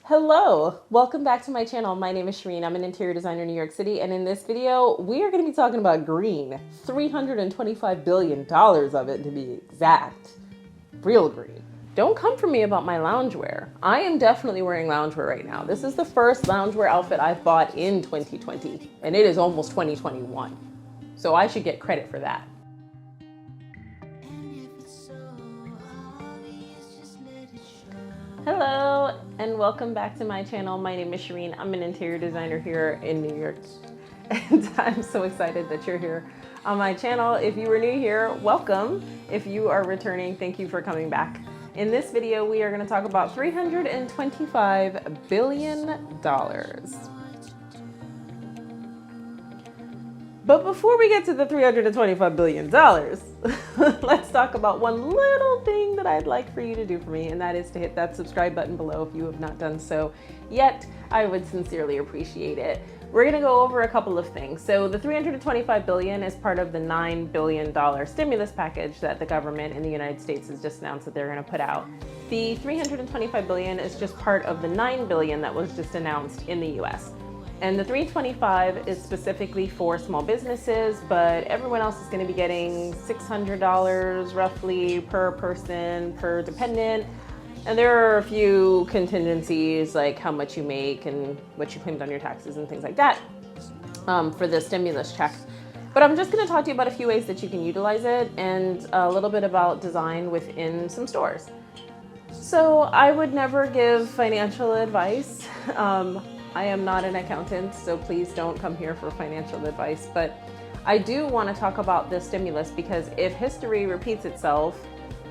Hello, welcome back to my channel. My name is Shareen. I'm an interior designer in New York City, and in this video, we are going to be talking about green. $325 billion of it, to be exact. Real green. Don't come for me about my loungewear. I am definitely wearing loungewear right now. This is the first loungewear outfit I've bought in 2020, and it is almost 2021. So I should get credit for that. Hello and welcome back to my channel. My name is Shareen. I'm an interior designer here in New York, and I'm so excited that you're here on my channel. If you were new here, welcome. If you are returning, thank you for coming back. In this video, we are going to talk about $325 billion. But before we get to the $325 billion, let's talk about one little thing that I'd like for you to do for me, and that is to hit that subscribe button below if you have not done so yet. I would sincerely appreciate it. We're gonna go over a couple of things. So the $325 billion is part of the $9 billion stimulus package that the government in the United States has just announced that they're gonna put out. The $325 billion is just part of the $9 billion that was just announced in the US. And the $325 is specifically for small businesses, but everyone else is going to be getting $600 roughly per person, per dependent. And there are a few contingencies like how much you make and what you claimed on your taxes and things like that for the stimulus check. But I'm just going to talk to you about a few ways that you can utilize it and a little bit about design within some stores. So I would never give financial advice. I am not an accountant, so please don't come here for financial advice, but I do want to talk about this stimulus because if history repeats itself,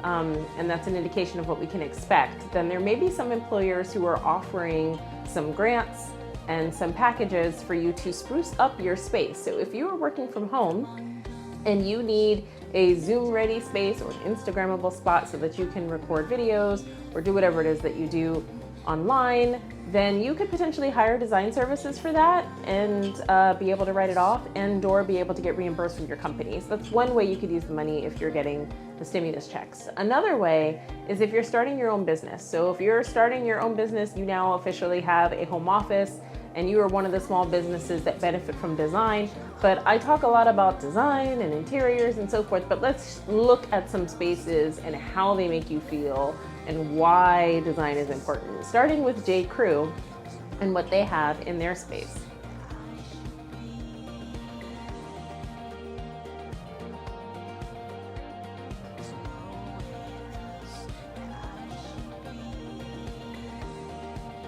and that's an indication of what we can expect, then there may be some employers who are offering some grants and some packages for you to spruce up your space. So if you are working from home and you need a Zoom ready space or an Instagrammable spot so that you can record videos or do whatever it is that you do online, then you could potentially hire design services for that and be able to write it off and or be able to get reimbursed from your company. So that's one way you could use the money if you're getting the stimulus checks. Another way is if you're starting your own business. So if you're starting your own business, you now officially have a home office and you are one of the small businesses that benefit from design. But I talk a lot about design and interiors and so forth, but let's look at some spaces and how they make you feel and why design is important. Starting with J. Crew and what they have in their space.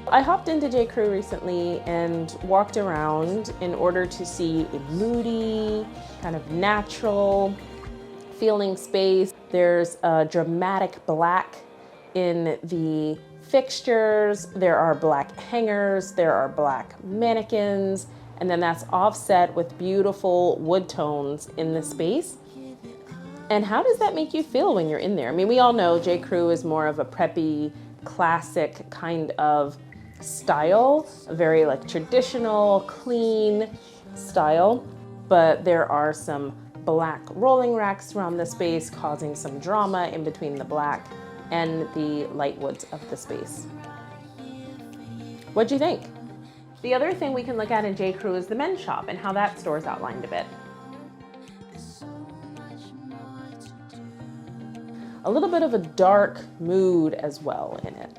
I hopped into J. Crew recently and walked around in order to see a moody, kind of natural feeling space. There's a dramatic black in the fixtures, there are black hangers, there are black mannequins, and then that's offset with beautiful wood tones in the space. And how does that make you feel when you're in there? I mean, we all know J. Crew is more of a preppy, classic kind of style, a very like traditional, clean style, but there are some black rolling racks around the space causing some drama in between the black and the light woods of the space. What'd you think? The other thing we can look at in J. Crew is the men's shop and how that store's outlined a bit. A little bit of a dark mood as well in it,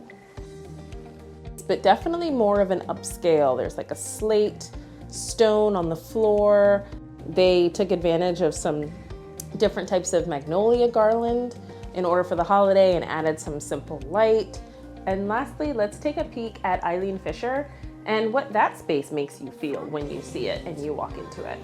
but definitely more of an upscale. There's like a slate stone on the floor. They took advantage of some different types of magnolia garland in order for the holiday and added some simple light. And lastly, let's take a peek at Eileen Fisher and what that space makes you feel when you see it and you walk into it.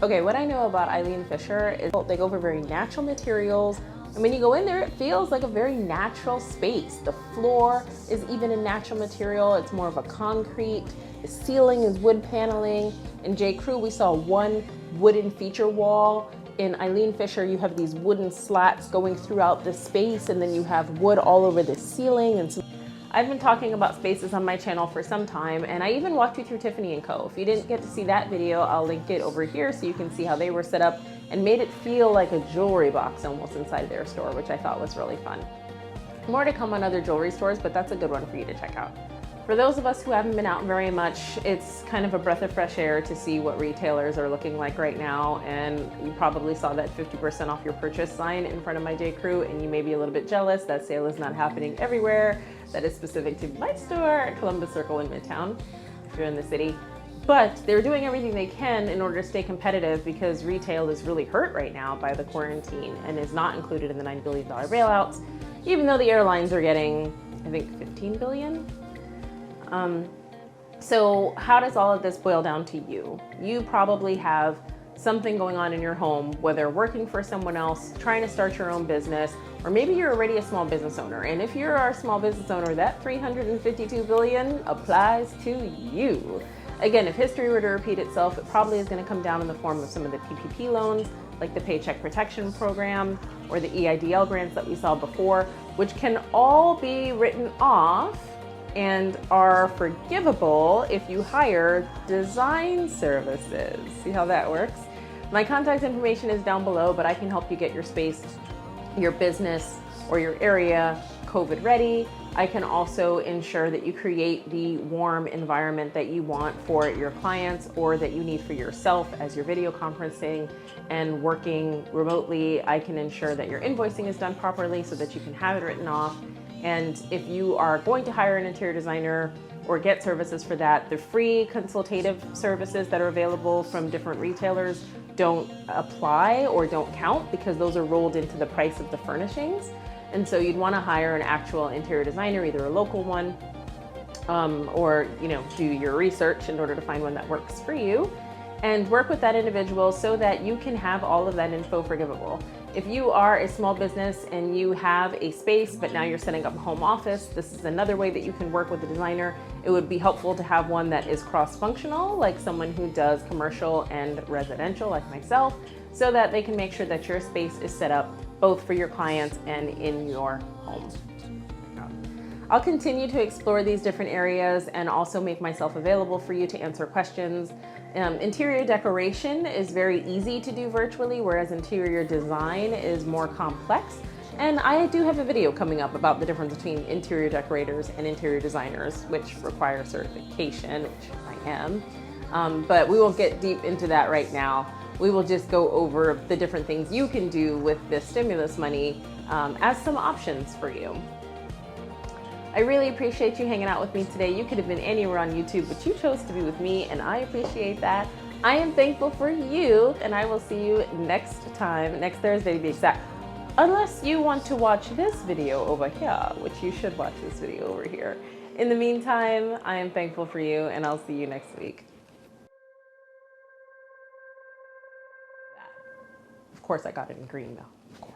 Okay, what I know about Eileen Fisher is they go for very natural materials. And when you go in there, it feels like a very natural space. The floor is even a natural material. It's more of a concrete. The ceiling is wood paneling. In J. Crew, we saw one wooden feature wall. In Eileen Fisher, you have these wooden slats going throughout the space, and then you have wood all over the ceiling. And so I've been talking about spaces on my channel for some time, and I even walked you through Tiffany & Co. If you didn't get to see that video, I'll link it over here so you can see how they were set up and made it feel like a jewelry box almost inside their store, which I thought was really fun. More to come on other jewelry stores, but that's a good one for you to check out. For those of us who haven't been out very much, it's kind of a breath of fresh air to see what retailers are looking like right now. And you probably saw that 50% off your purchase sign in front of my J. Crew, and you may be a little bit jealous that sale is not happening everywhere. That is specific to my store at Columbus Circle in Midtown, if you're in the city. But they're doing everything they can in order to stay competitive because retail is really hurt right now by the quarantine and is not included in the $9 billion bailouts, even though the airlines are getting, I think, $15 billion. So how does all of this boil down to you? You probably have something going on in your home, whether working for someone else, trying to start your own business, or maybe you're already a small business owner. And if you're a small business owner, that $352 billion applies to you. Again, if history were to repeat itself, it probably is going to come down in the form of some of the PPP loans, like the Paycheck Protection Program or the EIDL grants that we saw before, which can all be written off and are forgivable if you hire design services. See how that works? My contact information is down below, but I can help you get your space, your business, or your area COVID ready. I can also ensure that you create the warm environment that you want for your clients or that you need for yourself as you're video conferencing and working remotely. I can ensure that your invoicing is done properly so that you can have it written off. And if you are going to hire an interior designer or get services for that, the free consultative services that are available from different retailers don't apply or don't count because those are rolled into the price of the furnishings. And so you'd want to hire an actual interior designer, either a local one, or do your research in order to find one that works for you, and work with that individual so that you can have all of that info forgivable. If you are a small business and you have a space, but now you're setting up a home office, this is another way that you can work with a designer. It would be helpful to have one that is cross-functional, like someone who does commercial and residential, like myself, so that they can make sure that your space is set up both for your clients and in your home. I'll continue to explore these different areas and also make myself available for you to answer questions. Interior decoration is very easy to do virtually, whereas interior design is more complex. And I do have a video coming up about the difference between interior decorators and interior designers, which require certification, which I am. But we won't get deep into that right now. We will just go over the different things you can do with this stimulus money as some options for you. I really appreciate you hanging out with me today. You could have been anywhere on YouTube, but you chose to be with me, and I appreciate that. I am thankful for you, and I will see you next time, next Thursday to be exact. Unless you want to watch this video over here, which you should watch this video over here. In the meantime, I am thankful for you, and I'll see you next week. Of course, I got it in green though.